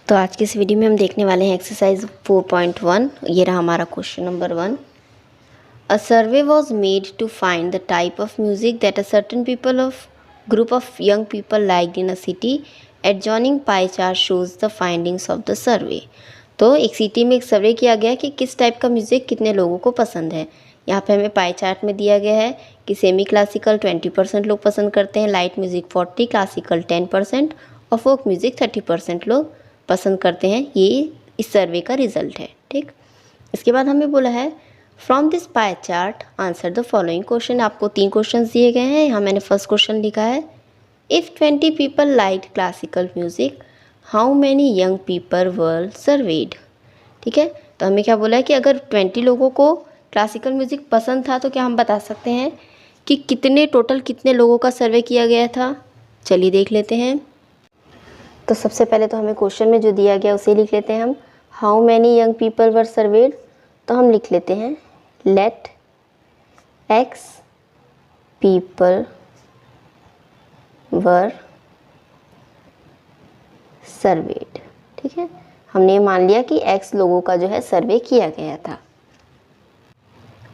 तो आज की इस वीडियो में हम देखने वाले हैं एक्सरसाइज 4.1। ये रहा हमारा question number 1। A survey was made to find the type of music that a certain people of group of young people liked in a city. Adjoining pie chart shows the findings of the survey. तो एक city में एक सर्वे किया गया कि किस type का music कितने लोगों को पसंद है। यहाँ पे हमें पाई चार्ट में दिया गया है कि सेमी क्लासिकल 20% लोग पसंद करते हैं, लाइट म्यूज़िक 40%, क्लासिकल 10% और फोक म्यूज़िक 30% लोग पसंद करते हैं। ये इस सर्वे का रिजल्ट है। ठीक, इसके बाद हमें बोला है from this pie chart answer the following question. आपको 3 क्वेश्चन दिए गए हैं। यहाँ मैंने फर्स्ट क्वेश्चन लिखा है if 20 people liked classical music how many young people were surveyed. ठीक है, तो हमें क्या बोला है कि अगर 20 लोगों को क्लासिकल म्यूज़िक पसंद था तो क्या हम बता सकते हैं कि कितने लोगों का सर्वे किया गया था। चलिए देख लेते हैं। तो सबसे पहले तो हमें क्वेश्चन में जो दिया गया उसे लिख लेते हैं हम। How many young people were surveyed, तो हम लिख लेते हैं let x people were surveyed. ठीक है, हमने मान लिया कि x लोगों का जो है सर्वे किया गया था।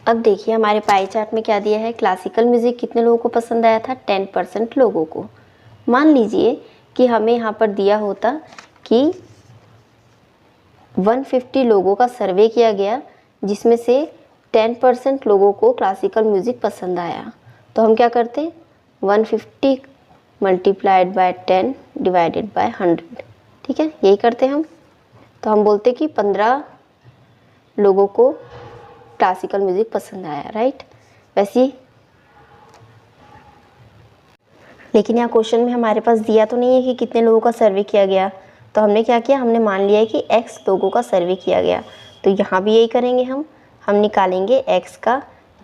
अब देखिए हमारे पाई चार्ट में क्या दिया है, क्लासिकल म्यूज़िक कितने लोगों को पसंद आया था, 10% लोगों को। मान लीजिए कि हमें यहाँ पर दिया होता कि 150 लोगों का सर्वे किया गया जिसमें से 10% लोगों को क्लासिकल म्यूज़िक पसंद आया, तो हम क्या करते 150 मल्टीप्लाइड बाय 10 डिवाइडेड बाय 100। ठीक है, यही करते हम। तो हम बोलते कि 15 लोगों को क्लासिकल म्यूज़िक पसंद आया, राइट। वैसे ही लेकिन यहाँ क्वेश्चन में हमारे पास दिया तो नहीं है कि कितने लोगों का सर्वे किया गया, तो हमने क्या किया, हमने मान लिया है कि x लोगों का सर्वे किया गया। तो यहाँ भी यही करेंगे हम निकालेंगे x का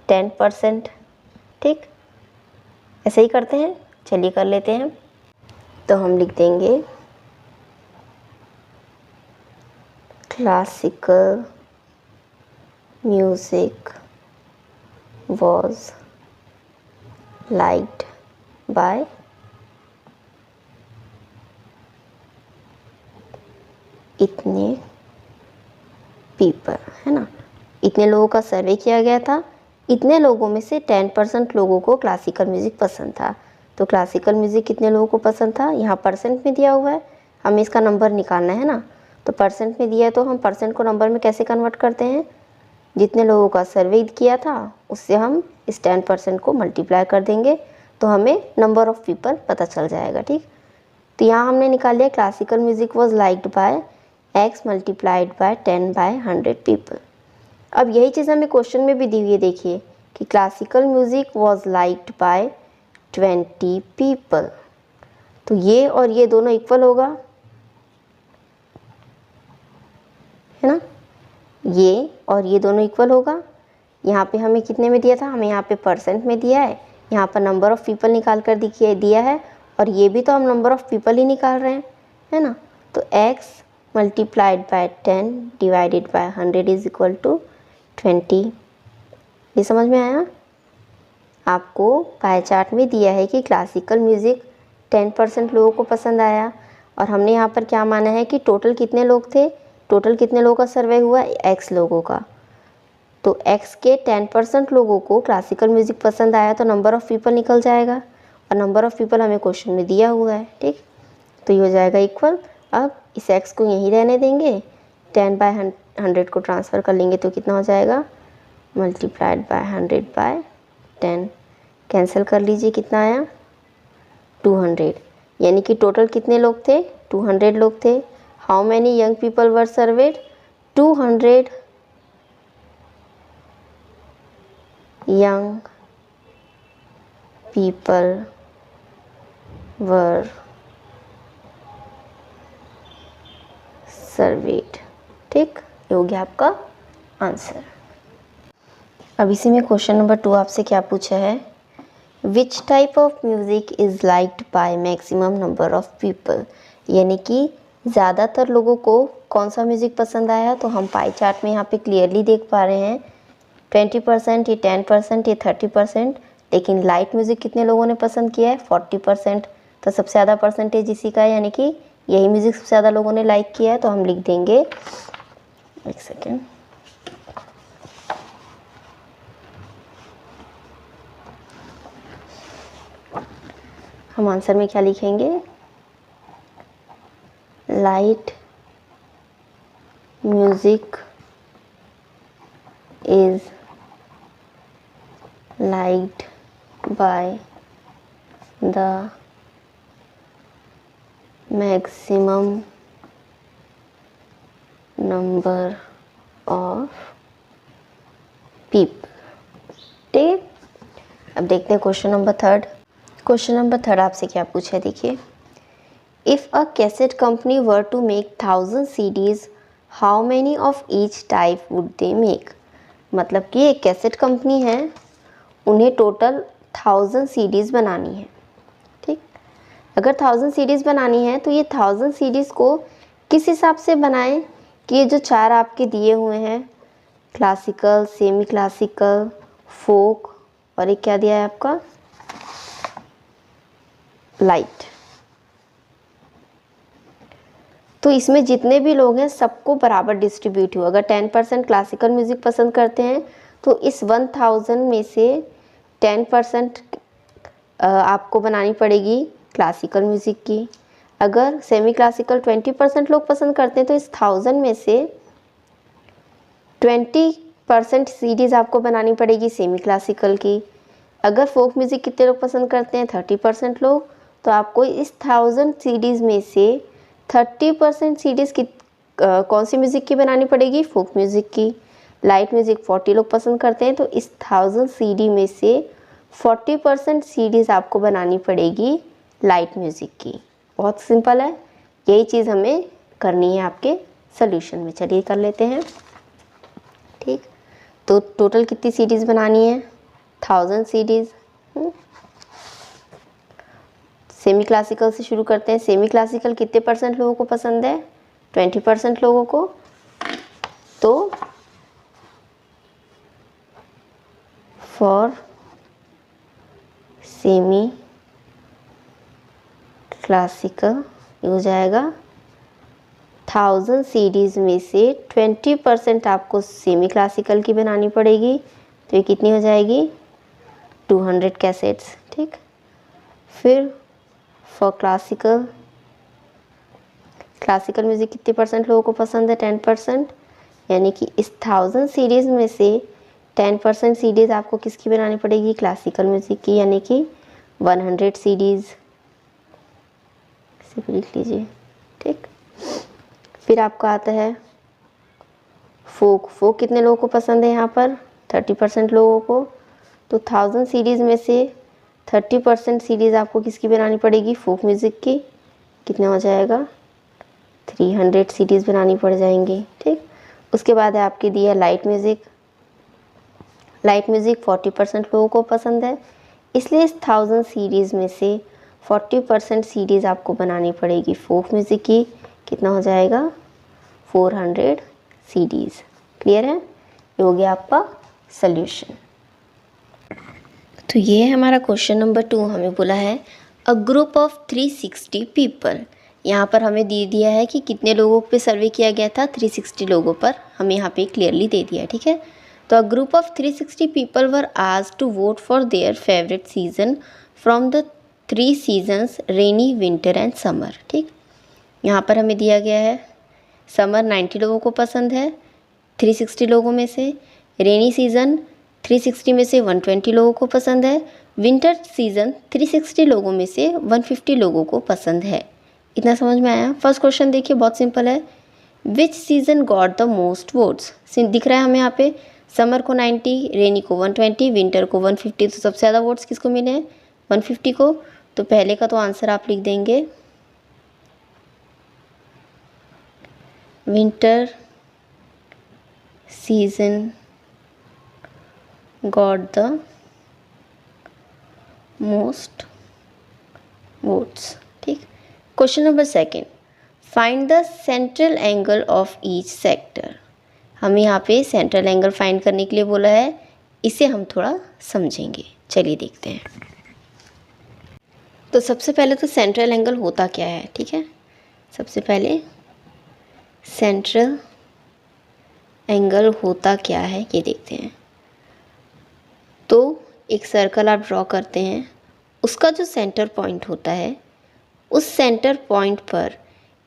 10%। ठीक, ऐसे ही करते हैं। चलिए कर लेते हैं। तो हम लिख देंगे classical music was liked by इतने पीपल, है ना। इतने लोगों का सर्वे किया गया था, इतने लोगों में से 10% लोगों को क्लासिकल म्यूज़िक पसंद था। तो क्लासिकल म्यूज़िक कितने लोगों को पसंद था, यहाँ परसेंट में दिया हुआ है, हमें इसका नंबर निकालना है ना। तो परसेंट में दिया है तो हम परसेंट को नंबर में कैसे कन्वर्ट करते हैं, जितने लोगों का सर्वे किया था उससे हम इस 10% को मल्टीप्लाई कर देंगे तो हमें नंबर ऑफ़ पीपल पता चल जाएगा। ठीक, तो यहाँ हमने निकाल लिया classical music was liked by x multiplied bye 10/100 people. अब यही चीज़ हमें क्वेश्चन में भी दी हुई है, देखिए कि classical music was liked by 20 people. तो ये और ये दोनों इक्वल होगा, है ना, ये और ये दोनों इक्वल होगा। यहाँ पे हमें कितने में दिया था, हमें यहाँ पे परसेंट में दिया है, यहाँ पर नंबर ऑफ़ पीपल निकाल कर दिया है, और ये भी तो हम नंबर ऑफ़ पीपल ही निकाल रहे हैं, है ना। तो x multiplied by 10 divided by 100 is equal to 20। ये समझ में आया। आपको पाई चार्ट में दिया है कि क्लासिकल म्यूज़िक 10% लोगों को पसंद आया, और हमने यहाँ पर क्या माना है कि टोटल कितने लोग थे, टोटल कितने लोगों का सर्वे हुआ, x लोगों का। तो x के 10% लोगों को क्लासिकल म्यूज़िक पसंद आया तो नंबर ऑफ़ पीपल निकल जाएगा, और नंबर ऑफ़ पीपल हमें क्वेश्चन में दिया हुआ है। ठीक, तो ये हो जाएगा इक्वल। अब इस x को यहीं रहने देंगे, 10/100 को ट्रांसफ़र कर लेंगे तो कितना हो जाएगा, मल्टीप्लाइड बाय 100/10। कैंसिल कर लीजिए, कितना आया 200। यानी कि टोटल कितने लोग थे, 200 लोग थे। How many young people were served, 200 young people were surveyed। ठीक, ये हो गया आपका आंसर। अब इसी में क्वेश्चन नंबर 2 आपसे क्या पूछा है, which type of music is liked by maximum number of people. यानी कि ज़्यादातर लोगों को कौन सा म्यूज़िक पसंद आया। तो हम पाई चार्ट में यहाँ पे क्लियरली देख पा रहे हैं 20%, ये 10%, ये 30%, लेकिन लाइट म्यूज़िक कितने लोगों ने पसंद किया है, 40%। तो सबसे ज़्यादा परसेंटेज इसी का है, यानी कि यही म्यूज़िक सबसे ज़्यादा लोगों ने लाइक किया है, तो हम लिख देंगे, एक सेकेंड, हम आंसर में क्या लिखेंगे, light music is liked by the maximum number of people. ठीक है, अब देखते हैं question number third. Question number third आपसे क्या पूछा है, देखिए, if a cassette company were to make 1000 CDs, how many of each type would they make. मतलब कि एक कैसेट कंपनी है, उन्हें टोटल 1000 CDs बनानी है। ठीक, अगर 1000 CDs बनानी है तो ये 1000 CDs को किस हिसाब से बनाएं कि ये जो चार आपके दिए हुए हैं, क्लासिकल, सेमी क्लासिकल, फोक, और एक क्या दिया है आपका, लाइट, तो इसमें जितने भी लोग हैं सबको बराबर डिस्ट्रीब्यूट हो। अगर 10% क्लासिकल म्यूज़िक पसंद करते हैं तो इस 1000 में से 10% आपको बनानी पड़ेगी क्लासिकल म्यूज़िक की। अगर सेमी क्लासिकल 20% लोग पसंद करते हैं तो इस 1000 में से 20% CDs आपको बनानी पड़ेगी सेमी क्लासिकल की। अगर फोक म्यूज़िक कितने लोग पसंद करते हैं, 30% लोग, तो आपको इस 1000 CDs में से 30% CDs की कौन सी म्यूज़िक की बनानी पड़ेगी, फोक म्यूज़िक की। लाइट म्यूज़िक 40 लोग पसंद करते हैं तो इस 1000 CD में से 40% CDs आपको बनानी पड़ेगी लाइट म्यूज़िक की। बहुत सिंपल है, यही चीज़ हमें करनी है आपके सोल्यूशन में। चलिए कर लेते हैं। ठीक, तो टोटल कितनी CDs बनानी है, 1000 CDs। सेमी क्लासिकल से शुरू करते हैं। सेमी क्लासिकल कितने % लोगों को पसंद है, 20% लोगों को। तो फॉर सेमी क्लासिकल ये हो जाएगा 1000 CDs में से 20% आपको सेमी क्लासिकल की बनानी पड़ेगी, तो ये कितनी हो जाएगी, 200 कैसेट्स। ठीक, फिर फॉर क्लासिकल म्यूज़िक कितने % लोगों को पसंद है, 10%, यानी कि इस 1000 CDs में से 10% CDs आपको किसकी बनानी पड़ेगी, क्लासिकल म्यूज़िक की, यानी कि 100 CDs। इसे लिख लीजिए। ठीक, फिर आपका आता है फोक। फोक कितने लोगों को पसंद है, यहाँ पर 30% लोगों को, तो 1000 CDs में से 30% CDs आपको किसकी बनानी पड़ेगी, फोक म्यूज़िक की। कितना हो जाएगा, 300 CDs बनानी पड़ जाएंगी। ठीक, उसके बाद है आपके दिया लाइट म्यूज़िक। लाइट म्यूज़िक 40% लोगों को पसंद है, इसलिए इस 1000 CDs में से 40% CDs आपको बनानी पड़ेगी फोक म्यूज़िक की। कितना हो जाएगा, 400 CDs। क्लियर है, ये हो गया आपका सल्यूशन। तो ये है हमारा क्वेश्चन नंबर 2। हमें बोला है अ ग्रुप ऑफ 360 पीपल। यहाँ पर हमें दे दिया है कि कितने लोगों पे सर्वे किया गया था, 360 लोगों पर हमें यहाँ पे क्लियरली दे दिया है। ठीक है, तो a group of 360 people were asked to vote for their favourite season from the 3 seasons, rainy, winter and summer. ठीक, यहाँ पर हमें दिया गया है समर 90 लोगों को पसंद है 360 लोगों में से, रेनी सीज़न 360 में से 120 लोगों को पसंद है, विंटर सीज़न 360 लोगों में से 150 लोगों को पसंद है। इतना समझ में आया। फर्स्ट क्वेश्चन देखिए, बहुत सिंपल है। Which season got the most votes. दिख रहा है हमें यहाँ पे, समर को 90, रेनी को 120, विंटर को 150, तो सबसे ज़्यादा वोट्स किसको मिले हैं, 150 को। तो पहले का तो आंसर आप लिख देंगे winter season got the most votes. ठीक, question number second, find the central angle of each sector. हमें यहाँ पे सेंट्रल एंगल फाइंड करने के लिए बोला है, इसे हम थोड़ा समझेंगे। चलिए देखते हैं। तो सबसे पहले तो सेंट्रल एंगल होता क्या है। ठीक है, सबसे पहले सेंट्रल एंगल होता क्या है ये देखते हैं। तो एक सर्कल आप ड्रॉ करते हैं, उसका जो सेंटर पॉइंट होता है, उस सेंटर पॉइंट पर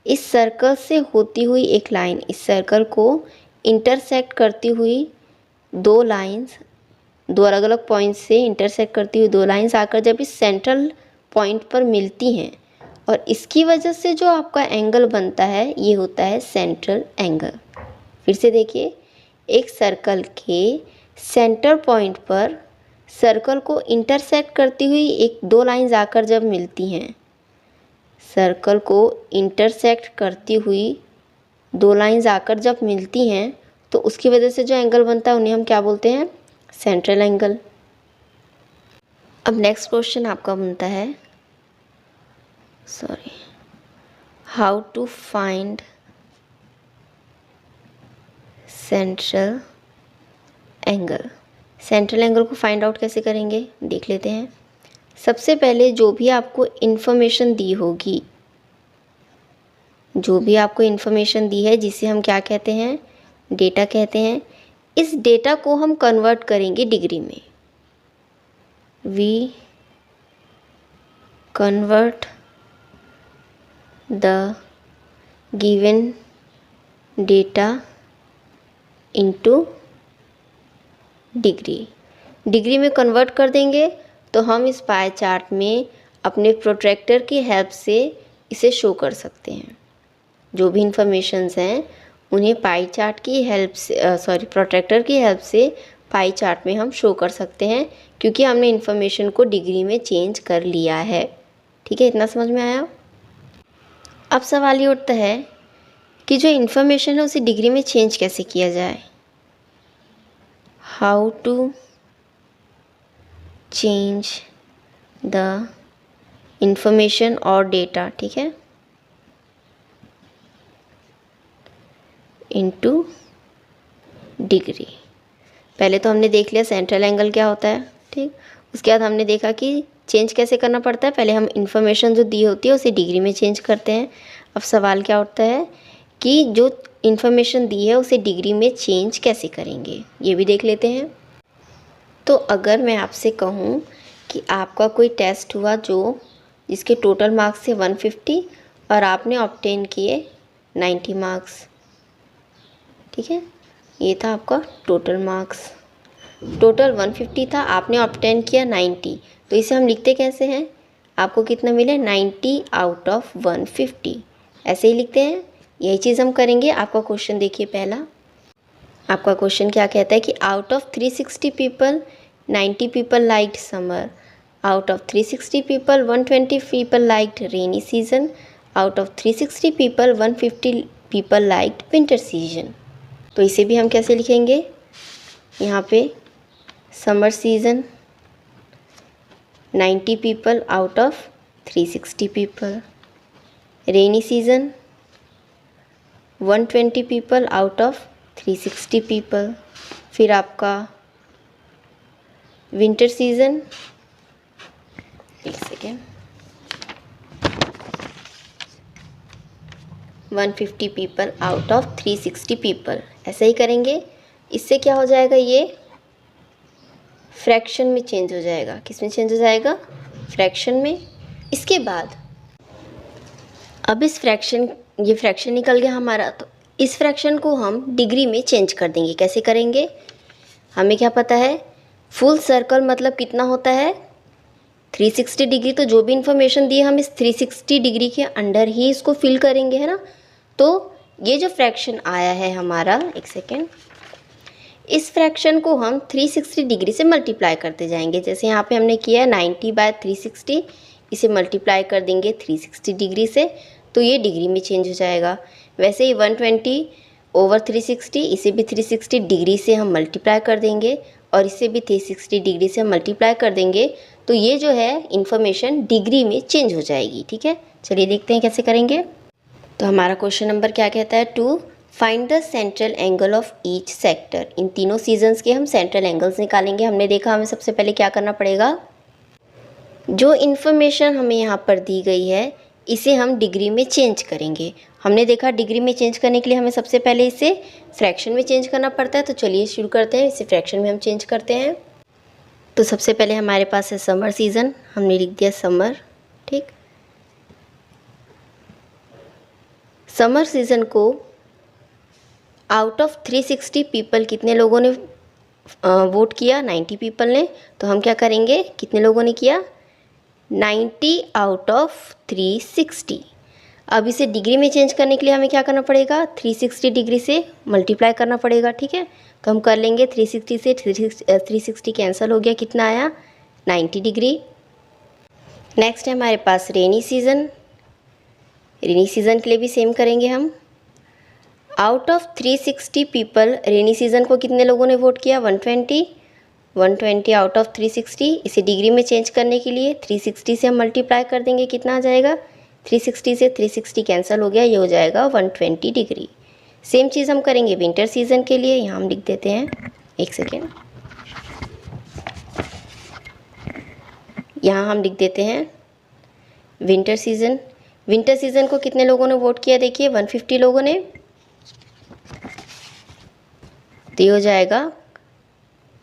इस सर्कल से होती हुई एक लाइन इस सर्कल को इंटरसेक्ट करती हुई दो लाइंस, दो अलग अलग पॉइंट से इंटरसेक्ट करती हुई दो लाइंस आकर जब इस सेंट्रल पॉइंट पर मिलती हैं और इसकी वजह से जो आपका एंगल बनता है ये होता है सेंट्रल एंगल। फिर से देखिए, एक सर्कल के सेंटर पॉइंट पर सर्कल को इंटरसेक्ट करती हुई एक दो लाइंस आकर जब मिलती हैं, सर्कल को इंटरसेक्ट करती हुई दो लाइंस आकर जब मिलती हैं तो उसकी वजह से जो एंगल बनता है उन्हें हम क्या बोलते हैं? Central angle. अब नेक्स्ट क्वेश्चन आपका बनता है how to find central angle. Central angle को फाइंड आउट कैसे करेंगे देख लेते हैं। सबसे पहले जो भी आपको इन्फॉर्मेशन दी होगी, जो भी आपको इन्फॉर्मेशन दी है जिसे हम क्या कहते हैं? डेटा कहते हैं। इस डेटा को हम कन्वर्ट करेंगे डिग्री में। We convert the given data into degree में कन्वर्ट कर देंगे तो हम इस पाई चार्ट में अपने प्रोट्रैक्टर की हेल्प से इसे शो कर सकते हैं। जो भी इंफॉर्मेशंस हैं उन्हें पाई चार्ट की हेल्प से प्रोट्रैक्टर की हेल्प से पाई चार्ट में हम शो कर सकते हैं, क्योंकि हमने इन्फॉर्मेशन को डिग्री में चेंज कर लिया है। ठीक है, इतना समझ में आया? अब सवाल ये उठता है कि जो इन्फॉर्मेशन है उसे डिग्री में चेंज कैसे किया जाए। How to change the information और डेटा, ठीक है, इनटू डिग्री। पहले तो हमने देख लिया सेंट्रल एंगल क्या होता है, ठीक। उसके बाद हमने देखा कि चेंज कैसे करना पड़ता है। पहले हम इंफॉर्मेशन जो दी होती है उसे डिग्री में चेंज करते हैं। अब सवाल क्या उठता है कि जो इंफॉर्मेशन दी है उसे डिग्री में चेंज कैसे करेंगे, ये भी देख लेते हैं। तो अगर मैं आपसे कहूँ कि आपका कोई टेस्ट हुआ जिसके टोटल मार्क्स थे 150 और आपने ऑब्टेन किए 90 मार्क्स, ठीक है, ये था आपका टोटल मार्क्स। टोटल 150 था, आपने ऑब्टेन किया 90, तो इसे हम लिखते कैसे हैं? आपको कितना मिले? 90 आउट ऑफ 150, ऐसे ही लिखते हैं। यही चीज़ हम करेंगे। आपका क्वेश्चन देखिए, पहला आपका क्वेश्चन क्या कहता है कि out of 360 people 90 people liked summer, out of 360 people 120 people liked rainy season, out of 360 people 150 people liked winter season. तो इसे भी हम कैसे लिखेंगे? यहाँ पे summer season 90 people out of 360 people, rainy season 120 people out of 360 people, फिर आपका विंटर सीजन, एक second, 150 people out of 360 people. ऐसे ही करेंगे। इससे क्या हो जाएगा? ये फ्रैक्शन में चेंज हो जाएगा। किस में चेंज हो जाएगा? फ्रैक्शन में। इसके बाद अब ये फ्रैक्शन निकल गया हमारा, तो इस फ्रैक्शन को हम डिग्री में चेंज कर देंगे। कैसे करेंगे? हमें क्या पता है? फुल सर्कल मतलब कितना होता है? 360 डिग्री। तो जो भी इंफॉर्मेशन दी है हम इस 360 डिग्री के अंडर ही इसको फिल करेंगे, है ना। तो ये जो फ्रैक्शन आया है हमारा, एक सेकेंड, इस फ्रैक्शन को हम 360 डिग्री से मल्टीप्लाई करते जाएंगे। जैसे यहाँ पे हमने किया है 90/360, इसे मल्टीप्लाई कर देंगे 360 डिग्री से, तो ये डिग्री में चेंज हो जाएगा। वैसे ही 120/360, इसे भी 360 डिग्री से हम मल्टीप्लाई कर देंगे और इसे भी 360 डिग्री से मल्टीप्लाई कर देंगे, तो ये जो है इन्फॉर्मेशन डिग्री में चेंज हो जाएगी। ठीक है, चलिए देखते हैं कैसे करेंगे। तो हमारा क्वेश्चन नंबर क्या कहता है? To find the central angle of each sector. इन तीनों सीजन्स के हम सेंट्रल एंगल्स निकालेंगे। हमने देखा हमें सबसे पहले क्या करना पड़ेगा, जो इन्फॉर्मेशन हमें यहाँ पर दी गई है इसे हम डिग्री में चेंज करेंगे। हमने देखा डिग्री में चेंज करने के लिए हमें सबसे पहले इसे फ्रैक्शन में चेंज करना पड़ता है। तो चलिए शुरू करते हैं, इसे फ्रैक्शन में हम चेंज करते हैं। तो सबसे पहले हमारे पास है समर सीज़न, हमने लिख दिया समर। ठीक, समर सीज़न को आउट ऑफ 360 पीपल कितने लोगों ने वोट किया? 90 पीपल ने। तो हम क्या करेंगे, कितने लोगों ने किया? 90 आउट ऑफ 360। अब इसे डिग्री में चेंज करने के लिए हमें क्या करना पड़ेगा? 360 डिग्री से मल्टीप्लाई करना पड़ेगा। ठीक है, तो हम कर लेंगे 360 से 360 कैंसिल हो गया, कितना आया? 90 डिग्री। नेक्स्ट है हमारे पास रेनी सीज़न। रेनी सीज़न के लिए भी सेम करेंगे हम। Out of 360 people, rainy season को कितने लोगों ने वोट किया? 120 आउट ऑफ 360। इसे डिग्री में चेंज करने के लिए 360 से हम मल्टीप्लाई कर देंगे, कितना आ जाएगा? 360 से 360 कैंसिल हो गया, ये हो जाएगा 120 डिग्री। सेम चीज़ हम करेंगे विंटर सीज़न के लिए। यहाँ हम लिख देते हैं, एक सेकेंड, यहाँ हम लिख देते हैं विंटर सीज़न। विंटर सीज़न को कितने लोगों ने वोट किया? देखिए 150 लोगों ने। तो ये हो जाएगा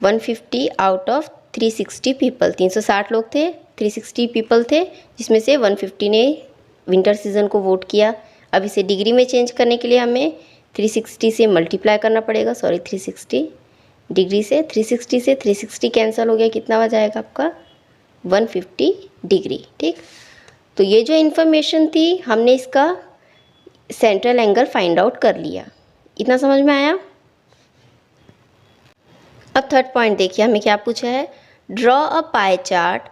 150 आउट ऑफ 360 पीपल। 360 लोग थे, 360 पीपल थे, जिसमें से 150 ने विंटर सीज़न को वोट किया। अब इसे डिग्री में चेंज करने के लिए हमें 360 से मल्टीप्लाई करना पड़ेगा, 360 डिग्री से। 360 से 360 कैंसिल हो गया, कितना हो जाएगा आपका? 150 डिग्री। ठीक, तो ये जो इन्फॉर्मेशन थी हमने इसका सेंट्रल एंगल फाइंड आउट कर लिया। इतना समझ में आया? अब थर्ड पॉइंट देखिए, हमें क्या पूछा है? Draw a pie chart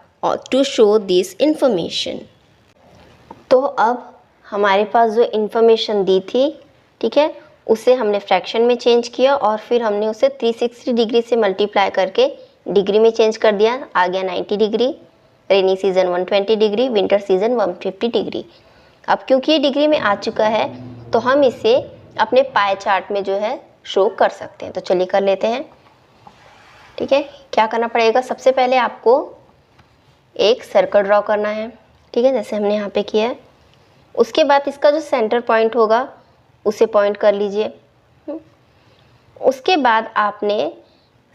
to show this information. तो अब हमारे पास जो इन्फॉर्मेशन दी थी, ठीक है, उसे हमने फ्रैक्शन में चेंज किया और फिर हमने उसे 360 डिग्री से मल्टीप्लाई करके डिग्री में चेंज कर दिया। आ गया 90 degree. Rainy season 120 degree, winter season 150 degree. अब क्योंकि ये डिग्री में आ चुका है तो हम इसे अपने पाई चार्ट में जो है शो कर सकते हैं। तो चलिए कर लेते हैं। ठीक है, क्या करना पड़ेगा? सबसे पहले आपको एक सर्कल ड्रॉ करना है। ठीक है, जैसे हमने यहाँ पे किया है। उसके बाद इसका जो सेंटर पॉइंट होगा उसे पॉइंट कर लीजिए। उसके बाद आपने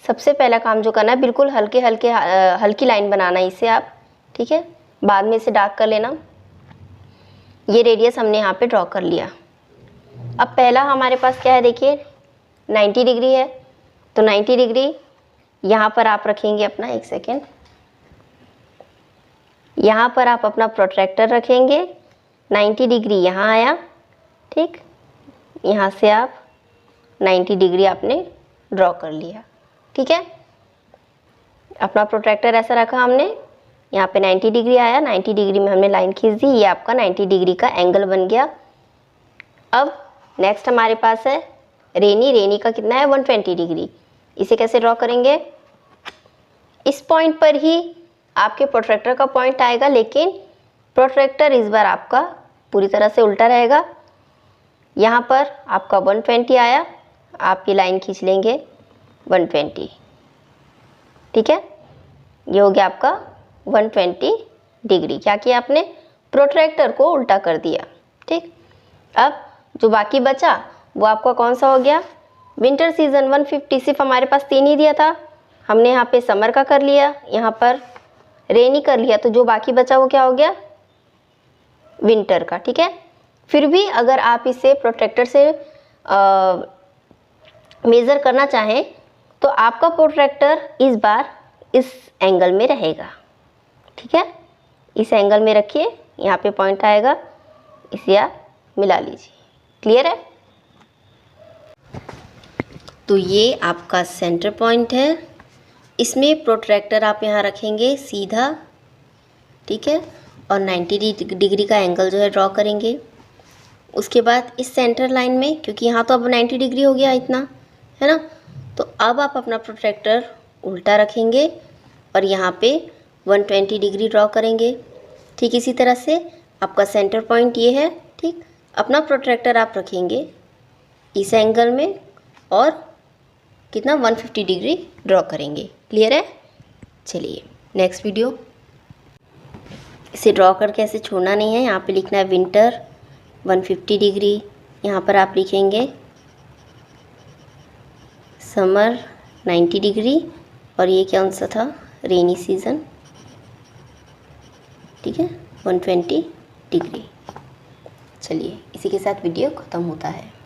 सबसे पहला काम जो करना है, बिल्कुल हल्की लाइन बनाना है इसे आप। ठीक है, बाद में इसे डार्क कर लेना। ये रेडियस हमने यहाँ पे ड्रॉ कर लिया। अब पहला हमारे पास क्या है, देखिए 90 डिग्री है। तो 90 डिग्री यहाँ पर आप रखेंगे अपना, एक सेकेंड, यहाँ पर आप अपना प्रोट्रैक्टर रखेंगे। 90 डिग्री यहाँ आया। ठीक, यहाँ से आप 90 डिग्री आपने ड्रॉ कर लिया। ठीक है, अपना प्रोट्रैक्टर ऐसा रखा हमने, यहाँ पे 90 डिग्री आया, 90 डिग्री में हमने लाइन खींच दी। ये आपका 90 डिग्री का एंगल बन गया। अब नेक्स्ट हमारे पास है रेनी का कितना है? 120 डिग्री। इसे कैसे ड्रॉ करेंगे? इस पॉइंट पर ही आपके प्रोट्रैक्टर का पॉइंट आएगा, लेकिन प्रोट्रैक्टर इस बार आपका पूरी तरह से उल्टा रहेगा। यहाँ पर आपका 120 आया, आप ये लाइन खींच लेंगे 120। ठीक है, ये हो गया आपका 120 डिग्री। क्या किया आपने? प्रोट्रैक्टर को उल्टा कर दिया। ठीक, अब जो बाकी बचा वो आपका कौन सा हो गया? Winter season 150। सिर्फ हमारे पास 3 ही दिया था, हमने यहाँ पे समर का कर लिया, यहाँ पर रेनी कर लिया। तो जो बाकी बचा वो क्या हो गया? विंटर का। ठीक है, फिर भी अगर आप इसे प्रोट्रैक्टर से मेज़र करना चाहें तो आपका प्रोट्रैक्टर इस बार इस एंगल में रहेगा। ठीक है, इस एंगल में रखिए, यहाँ पे पॉइंट आएगा, इसे आप मिला लीजिए। क्लियर है? तो ये आपका सेंटर पॉइंट है, इसमें प्रोट्रैक्टर आप यहाँ रखेंगे सीधा। ठीक है, और 90 डिग्री का एंगल जो है ड्रॉ करेंगे। उसके बाद इस सेंटर लाइन में, क्योंकि यहाँ तो अब 90 डिग्री हो गया इतना, है ना, तो अब आप अपना प्रोट्रैक्टर उल्टा रखेंगे और यहाँ पे 120 डिग्री ड्रॉ करेंगे। ठीक इसी तरह से आपका सेंटर पॉइंट ये है। ठीक, अपना प्रोट्रैक्टर आप रखेंगे इस एंगल में और कितना 150 डिग्री ड्रॉ करेंगे। क्लियर है? चलिए नेक्स्ट वीडियो। इसे ड्रॉ करके ऐसे छोड़ना नहीं है। यहाँ पे लिखना है विंटर 150 डिग्री, यहाँ पर आप लिखेंगे समर 90 डिग्री, और ये कौन सा था, रेनी सीज़न, ठीक है, 120 डिग्री। चलिए इसी के साथ वीडियो ख़त्म होता है।